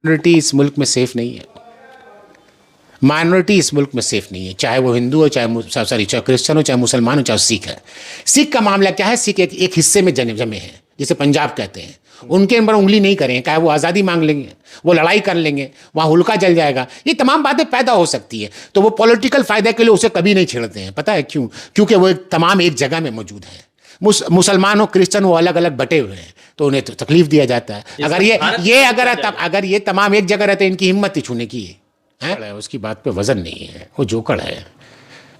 Minority इस मुल्क में सेफ नहीं है। माइनॉरिटी इस मुल्क में सेफ नहीं है, चाहे वो हिंदू हो, चाहे क्रिश्चियन हो, चाहे मुसलमान हो, चाहे सिख है। सिख का मामला क्या है, सिख एक हिस्से में जमे हैं, जिसे पंजाब कहते हैं। उनके ऊपर उंगली नहीं करें, चाहे वो आज़ादी मांग लेंगे, वो लड़ाई कर लेंगे, वहाँ हुल्का जल जाएगा, ये तमाम बातें पैदा हो सकती है। तो वो पॉलिटिकल फायदे के लिए उसे कभी नहीं छेड़ते हैं। पता है क्यों? क्योंकि वो तमाम एक जगह में मौजूद हैं। मुसलमान हो, क्रिश्चियन हो, अलग अलग बटे हुए हैं, तो उन्हें तो तकलीफ दिया जाता है। अगर ये तमाम एक जगह रहते, इनकी हिम्मत ही छूने की है। उसकी बात पे वजन नहीं है, वो जोकड़ है।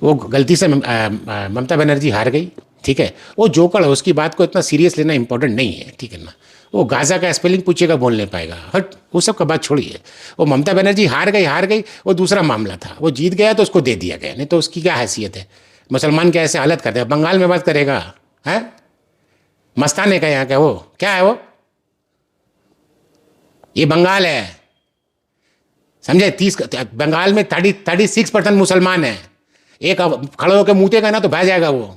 वो गलती से ममता बनर्जी हार गई, ठीक है, वो जोकड़ है, उसकी बात को इतना सीरियस लेना इंपॉर्टेंट नहीं है, ठीक है ना। वो गाजा का स्पेलिंग पूछेगा, बोल नहीं पाएगा, हट, वो सब का बात छोड़िए। वो ममता बनर्जी हार गई, वो दूसरा मामला था। वो जीत गया तो उसको दे दिया गया, नहीं तो उसकी क्या हैसियत है। मुसलमान क्या ऐसे हालत करते हैं, बंगाल में बात करेगा, है मस्ताने का, यहाँ का वो क्या है, वो ये बंगाल है, समझे। 30 बंगाल में 36% मुसलमान है। एक खड़े होकर मूतेगा ना तो बह जाएगा वो।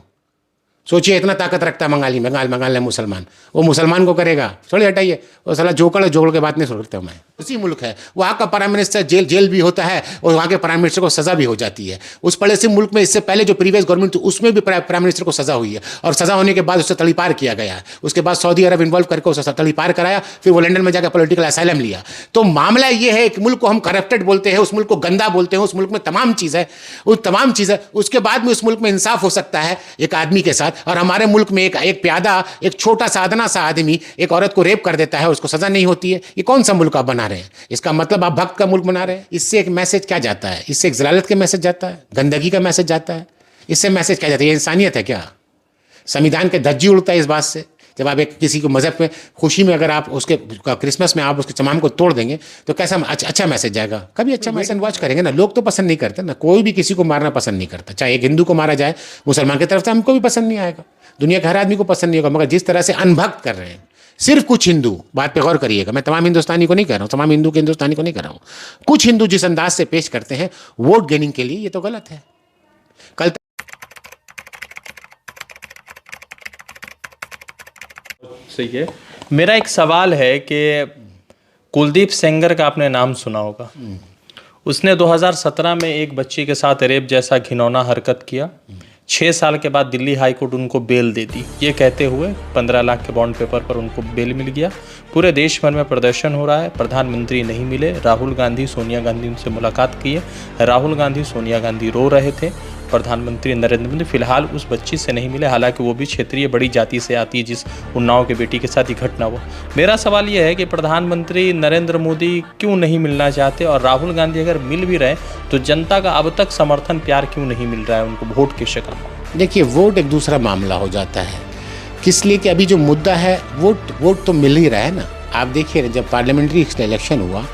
सोचिए, इतना ताकत रखता है बंगाल है मुसलमान, वो मुसलमान को करेगा। छोड़िए, हटाइए, वो साला जोकड़ के बात नहीं सुनता हूँ मैं। उसी मुल्क है, वहाँ का प्राइम मिनिस्टर जेल भी होता है, और वहाँ के प्राइम मिनिस्टर को सज़ा भी हो जाती है। उस पड़े से मुल्क में इससे पहले जो प्रीवियस गवर्नमेंट थी, उसमें भी प्राइम मिनिस्टर को सज़ा हुई है, और सज़ा होने के बाद उससे तड़ीपार किया गया है। उसके बाद सऊदी अरब इन्वॉल्व करके उसे तड़ीपार कराया, फिर वो लंदन में जाकर पॉलिटिकल असाइलम लिया। तो मामला ये है, एक मुल्क को हम करप्टेड बोलते हैं, उस मुल्क को गंदा बोलते हैं, उस मुल्क में तमाम चीज़ है, उसके बाद में उस मुल्क में इंसाफ हो सकता है एक आदमी के साथ। और हमारे मुल्क में एक प्यादा, एक छोटा साधना सा आदमी एक औरत को रेप कर देता है, उसको सजा नहीं होती है। ये कौन सा मुल्क आप बना रहे हैं? इसका मतलब आप भक्त का मुल्क बना रहे हैं। इससे एक मैसेज क्या जाता है? इससे एक जलालत का मैसेज जाता है, गंदगी का मैसेज जाता है। इससे मैसेज क्या जाता है? ये इंसानियत है क्या? संविधान के धज्जी उड़ता है इस बात से। जब आप एक किसी को मजहब में खुशी में, अगर आप उसके क्रिसमस में आप उसके तमाम को तोड़ देंगे तो कैसा अच्छा मैसेज जाएगा? कभी अच्छा मैसेज वॉच करेंगे ना। लोग तो पसंद नहीं करते ना, कोई भी किसी को मारना पसंद नहीं करता। चाहे एक हिंदू को मारा जाए मुसलमान की तरफ से, हमको भी पसंद नहीं आएगा, दुनिया के हर आदमी को पसंद नहीं होगा। मगर जिस तरह से अनभक्त कर रहे हैं सिर्फ कुछ हिंदू, बात पे गौर करिएगा, मैं तमाम हिंदुस्तानी को नहीं कह रहा हूँ, तमाम हिंदू के हिंदुस्तानी को नहीं कह रहा हूँ, कुछ हिंदू जिस अंदाज से पेश करते हैं वोट गेनिंग के लिए, ये तो गलत है। कल सही है। मेरा एक सवाल है कि कुलदीप सेंगर का आपने नाम सुना होगा। उसने 2017 में एक बच्ची के साथ रेप जैसा घिनौना हरकत किया। 6 साल के बाद दिल्ली हाई कोर्ट उनको बेल दे दी, ये कहते हुए 15 लाख के बॉन्ड पेपर पर उनको बेल मिल गया। पूरे देश भर में प्रदर्शन हो रहा है, प्रधानमंत्री नहीं मिले। राहुल गांधी, सोनिया गांधी उनसे मुलाकात की है। राहुल गांधी, सोनिया गांधी रो रहे थे। प्रधानमंत्री नरेंद्र मोदी फिलहाल उस बच्ची से नहीं मिले, हालांकि वो भी क्षेत्रीय बड़ी जाति से आती है जिस उन्नाव के बेटी के साथ ये घटना हुआ। मेरा सवाल ये है कि प्रधानमंत्री नरेंद्र मोदी क्यों नहीं मिलना चाहते, और राहुल गांधी अगर मिल भी रहे तो जनता का अब तक समर्थन प्यार क्यों नहीं मिल रहा है उनको वोट की शक्ल में? देखिए, वोट एक दूसरा मामला हो जाता है, किस लिए कि अभी जो मुद्दा है वोट तो मिल ही रहा है ना। आप देखिए, जब पार्लियामेंट्री इलेक्शन हुआ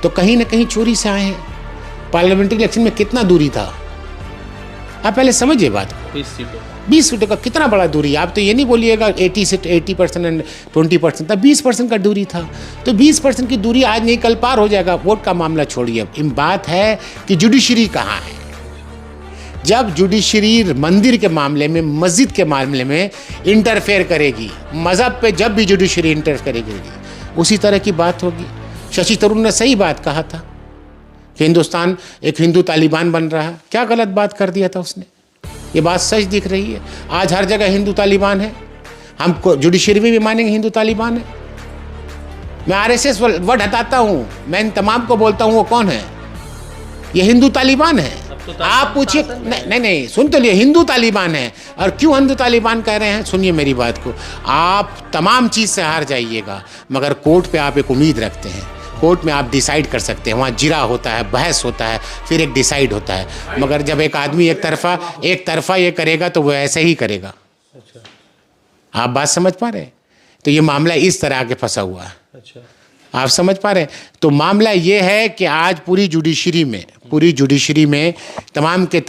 तो कहीं ना कहीं चोरी से आए हैं। पार्लियामेंट्री इलेक्शन में कितना दूरी था, आप पहले समझिए बात को। 20 सीटों का कितना बड़ा दूरी। आप तो ये नहीं बोलिएगा 80% एंड 20% था, 20% का दूरी था। तो 20% की दूरी आज नहीं कल पार हो जाएगा। वोट का मामला छोड़िए, अब बात है कि जुडिशरी कहाँ है। जब जुडिशरी मंदिर के मामले में, मस्जिद के मामले में इंटरफेयर करेगी, मजहब पे जब भी जुडिशरी इंटरफेयर करेगी, उसी तरह की बात होगी। शशि थरूर ने सही बात कहा था कि हिंदुस्तान एक हिंदू तालिबान बन रहा है। क्या गलत बात कर दिया था उसने? ये बात सच दिख रही है। आज हर जगह हिंदू तालिबान है। हम जुडिशरी में भी मानेंगे हिंदू तालिबान है। मैं आरएसएस वर्ड हटाता हूँ, मैं इन तमाम को बोलता हूँ वो कौन है? ये हिंदू तालिबान है। आप पूछिए, नहीं, सुन तो लिए, हिंदू तालिबान है। और क्यों हिंदू तालिबान कह रहे हैं? सुनिए मेरी बात को, आप तमाम चीज़ से हार जाइएगा, मगर कोर्ट पे आप एक उम्मीद रखते हैं। कोर्ट में आप डिसाइड कर सकते हैं, वहाँ जिरा होता है, बहस होता है, फिर एक डिसाइड होता है। मगर जब एक आदमी एक तरफा ये करेगा तो वो ऐसे ही करेगा। आप बात समझ पा रहे हैं? तो ये मामला इस तरह आके फंसा हुआ है। आप समझ पा रहे हैं? तो मामला ये है कि आज पूरी जुडिशरी में तमाम के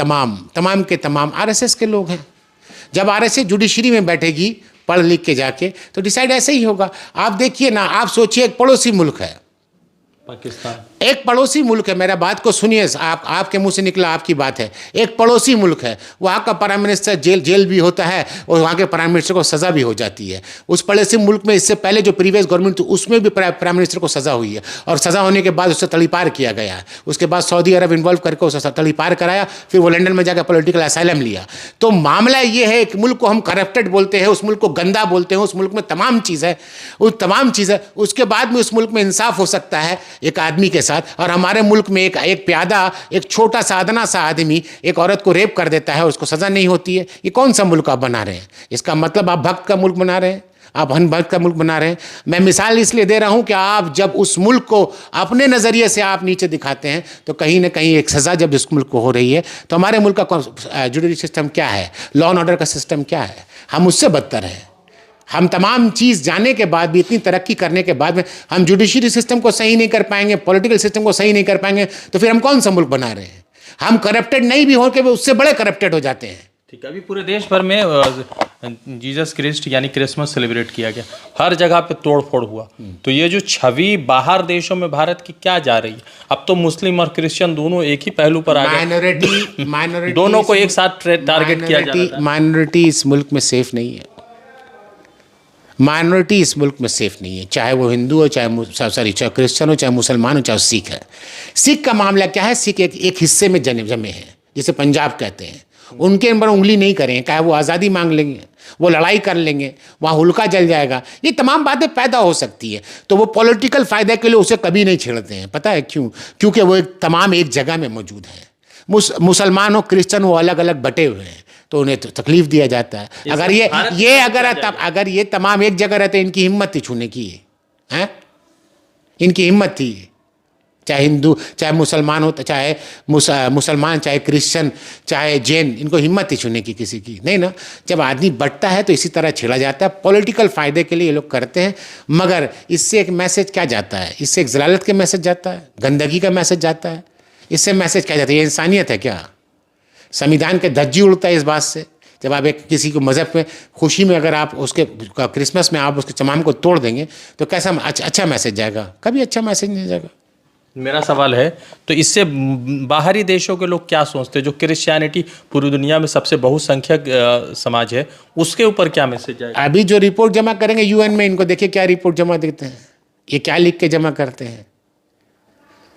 तमाम आरएसएस के लोग हैं। जब आरएसएस जुडिशरी में बैठेगी पढ़ लिख के जाके, तो डिसाइड ऐसे ही होगा। आप देखिए ना, आप सोचिए, एक पड़ोसी मुल्क है पाकिस्तान एक पड़ोसी मुल्क है, मेरा बात को सुनिए, आपके मुंह से निकला आपकी बात है। एक पड़ोसी मुल्क है, वहाँ का प्राइम मिनिस्टर जेल भी होता है और वहाँ के प्राइम मिनिस्टर को सज़ा भी हो जाती है। उस पड़ोसी मुल्क में इससे पहले जो प्रीवियस गवर्नमेंट थी उसमें भी प्राइम मिनिस्टर को सज़ा हुई है और सज़ा होने के बाद उससे तड़ीपार किया गया है। उसके बाद सऊदी अरब इन्वॉल्व करके उसे तड़ीपार कराया, फिर वो लंदन में जाकर पॉलिटिकल असाइलम लिया। तो मामला ये है, एक मुल्क को हम करप्टेड बोलते हैं, उस मुल्क को गंदा बोलते हैं, उस मुल्क में तमाम चीज़ है, उस तमाम चीज़ है, उसके बाद में उस मुल्क में इंसाफ हो सकता है एक आदमी के साथ। और हमारे मुल्क में एक प्यादा, एक छोटा साधना सा आदमी एक औरत को रेप कर देता है, उसको सज़ा नहीं होती है। ये कौन सा मुल्क आप बना रहे हैं? इसका मतलब आप भक्त का मुल्क बना रहे हैं, आप अनभक्त का मुल्क बना रहे हैं। मैं मिसाल इसलिए दे रहा हूं कि आप जब उस मुल्क को अपने नज़रिए से आप नीचे दिखाते हैं तो कहीं ना कहीं एक सज़ा जब इस मुल्क को हो रही है। तो हमारे मुल्क का जुडिशरी सिस्टम क्या है, लॉ एंड ऑर्डर का सिस्टम क्या है? हम उससे बदतर हैं। हम तमाम चीज़ जानने के बाद भी, इतनी तरक्की करने के बाद में हम जुडिशरी सिस्टम को सही नहीं कर पाएंगे, पॉलिटिकल सिस्टम को सही नहीं कर पाएंगे, तो फिर हम कौन सा मुल्क बना रहे हैं? हम करप्टेड नहीं भी हो के उससे बड़े करप्टेड हो जाते हैं। ठीक है, अभी पूरे देश भर में जीसस क्रिस्ट यानी क्रिसमस सेलिब्रेट किया गया, हर जगह पे तोड़ फोड़ हुआ। तो ये जो छवि बाहर देशों में भारत की क्या जा रही है? अब तो मुस्लिम और क्रिश्चियन दोनों एक ही पहलू पर आ गए, माइनॉरिटी दोनों को एक साथ टारगेट किया जा रहा है। माइनॉरिटी इस मुल्क में सेफ नहीं है। माइनॉरिटी इस मुल्क में सेफ नहीं है, चाहे वो हिंदू हो, चाहे क्रिश्चियन हो, चाहे मुसलमान हो, चाहे सिख है। सिख का मामला क्या है? सिख एक हिस्से में जमे हैं, जिसे पंजाब कहते हैं। उनके ऊपर उंगली नहीं करें, चाहे वो आज़ादी मांग लेंगे, वो लड़ाई कर लेंगे, वहाँ हुल्का जल जाएगा, ये तमाम बातें पैदा हो सकती है। तो वो पॉलिटिकल फ़ायदे के लिए उसे कभी नहीं छेड़ते हैं। पता है क्यों? क्योंकि वो तमाम एक जगह में मौजूद हैं। मुसलमान हो, क्रिश्चियन हो, अलग अलग बटे हुए हैं, तो उन्हें तो तकलीफ दिया जाता है। अगर ये तमाम एक जगह रहते, इनकी हिम्मत थी छूने की है, इनकी हिम्मत थी, चाहे हिंदू, चाहे मुसलमान हो, चाहे मुसलमान, चाहे क्रिश्चियन, चाहे जैन, इनको हिम्मत थी छूने की किसी की नहीं ना। जब आदमी बढ़ता है तो इसी तरह छेड़ा जाता है, पॉलिटिकल फ़ायदे के लिए ये लोग करते हैं। मगर इससे एक मैसेज क्या जाता है? इससे एक जलालत का मैसेज जाता है, गंदगी का मैसेज जाता है। इससे मैसेज क्या जाता है? ये इंसानियत है क्या? संविधान के धज्जी उड़ता है इस बात से। जब आप एक किसी को मज़हब में खुशी में अगर आप उसके क्रिसमस में आप उसके तमाम को तोड़ देंगे तो कैसा अच्छा मैसेज जाएगा? कभी अच्छा मैसेज नहीं जाएगा। मेरा सवाल है, तो इससे बाहरी देशों के लोग क्या सोचते हैं? जो क्रिश्चियनिटी पूरी दुनिया में सबसे बहुसंख्यक समाज है, उसके ऊपर क्या मैसेज जाएगा? अभी जो रिपोर्ट जमा करेंगे यूएन में, इनको देखिए क्या रिपोर्ट जमा देते हैं, ये क्या लिख के जमा करते हैं।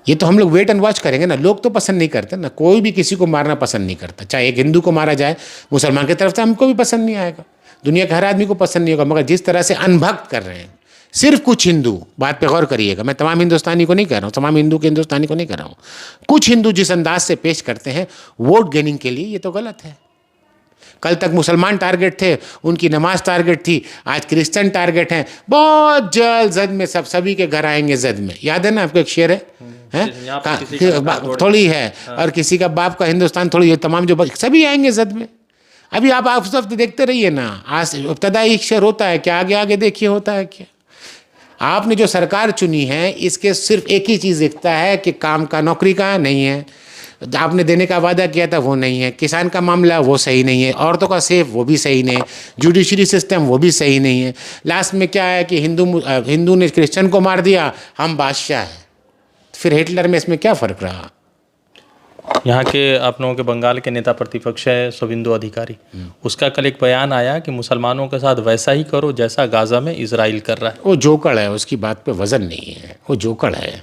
ये तो हम लोग वेट एंड वॉच करेंगे ना। लोग तो पसंद नहीं करते ना, कोई भी किसी को मारना पसंद नहीं करता। चाहे एक हिंदू को मारा जाए मुसलमान की तरफ से, हमको भी पसंद नहीं आएगा, दुनिया के हर आदमी को पसंद नहीं होगा। मगर जिस तरह से अनभक्त कर रहे हैं सिर्फ कुछ हिंदू, बात पे गौर करिएगा, मैं तमाम हिंदुस्तानी को नहीं कह रहा हूँ, तमाम हिंदू के हिंदुस्तानी को नहीं कह रहा हूँ, कुछ हिंदू जिस अंदाज से पेश करते हैं वोट गेनिंग के लिए, ये तो गलत है। कल तक मुसलमान टारगेट थे, उनकी नमाज टारगेट थी, आज क्रिश्चियन टारगेट हैं। बहुत जल्द जद में सभी के घर आएंगे। जद में याद है ना आपको एक शेर है? थोड़ी है और किसी का बाप का हिंदुस्तान थोड़ी है, तमाम जो सभी आएंगे जद में। अभी आप सब देखते रहिए ना, आज इब्तदाई शेर होता है क्या, आगे आगे देखिए होता है क्या। आपने जो सरकार चुनी है इसके सिर्फ एक ही चीज़ दिखता है कि काम का, नौकरी का नहीं है, आपने देने का वादा किया था वो नहीं है, किसान का मामला वो सही नहीं है, औरतों का सेफ वो भी सही नहीं है, जुडिशरी सिस्टम वो भी सही नहीं है। लास्ट में क्या है कि हिंदू ने क्रिश्चियन को मार दिया, हम बादशाह हैं। फिर हिटलर में इसमें क्या फ़र्क रहा? यहाँ के आप लोगों के बंगाल के नेता प्रतिपक्ष है शुभेंदु अधिकारी, उसका कल एक बयान आया कि मुसलमानों के साथ वैसा ही करो जैसा गाजा में इजराइल कर रहा है। वो जोकड़ है, उसकी बात पे वज़न नहीं है, वो जोकड़ है।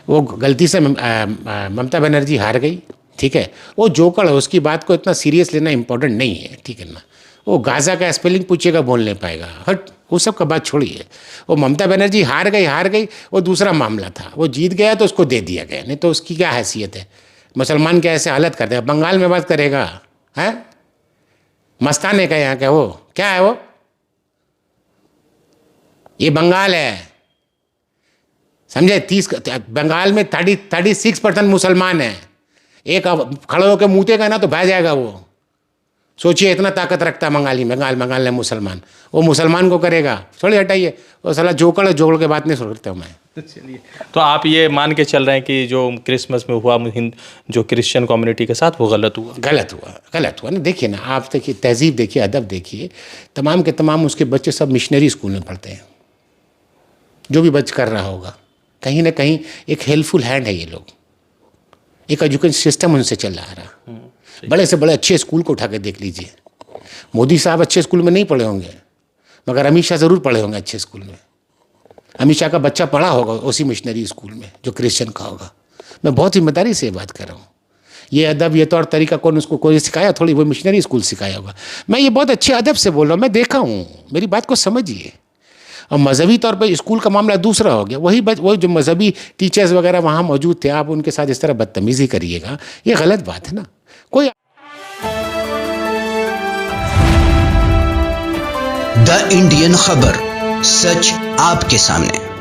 वो गलती से ममता बनर्जी हार गई, ठीक है, वो जोकड़ है, उसकी बात को इतना सीरियस लेना इम्पोर्टेंट नहीं है, ठीक है ना। वो गाजा का स्पेलिंग पूछेगा बोल नहीं पाएगा, हट, वो सब का बात छोड़िए। वो ममता बनर्जी हार गई, वो दूसरा मामला था। वो जीत गया तो उसको दे दिया गया, नहीं तो उसकी क्या हैसियत है? मुसलमान क्या ऐसे हालत करते हैं? बंगाल में बात करेगा है, मस्ताने का यहाँ का, वो क्या है, वो ये बंगाल है, समझे? 30 बंगाल में 36% मुसलमान है। एक खड़े होकर मूतेगा ना तो बह जाएगा वो। सोचिए इतना ताकत रखता है बंगाल में मुसलमान, वो मुसलमान को करेगा थोड़ी, हटाइए वो साला जोकड़ के बात नहीं सुनता हूँ मैं। चलिए, तो आप ये मान के चल रहे हैं कि जो क्रिसमस में हुआ जो क्रिश्चियन कम्युनिटी के साथ वो गलत हुआ ना। देखिए ना, आप देखिए तहजीब देखिए, अदब देखिए, तमाम के तमाम उसके बच्चे सब मिशनरी स्कूल में पढ़ते हैं। जो भी बच्चा कर रहा होगा कहीं ना कहीं एक हेल्पफुल हैंड है ये लोग, एक एजुकेशन सिस्टम उनसे चल रहा। बड़े से बड़े अच्छे स्कूल को उठा के देख लीजिए, मोदी साहब अच्छे स्कूल में नहीं पढ़े होंगे, मगर अमित शाह ज़रूर पढ़े होंगे अच्छे स्कूल में। अमित शाह का बच्चा पढ़ा होगा उसी मिशनरी स्कूल में जो क्रिश्चियन का होगा। मैं बहुत ईमानदारी से ये बात कर रहा हूँ। ये अदब, ये तौर तरीका कौन उसको कोई सिखाया थोड़ी, वो मिशनरी स्कूल सिखाया होगा। मैं ये बहुत अच्छे अदब से बोल रहा हूँ, मैं देखा हूँ, मेरी बात को समझिए। और मजहबी तौर पर स्कूल का मामला दूसरा हो गया। वही जो मजहबी टीचर्स वगैरह वहाँ मौजूद थे, आप उनके साथ इस तरह बदतमीजी करिएगा, ये गलत बात है ना। कोई द इंडियन खबर, सच आपके सामने।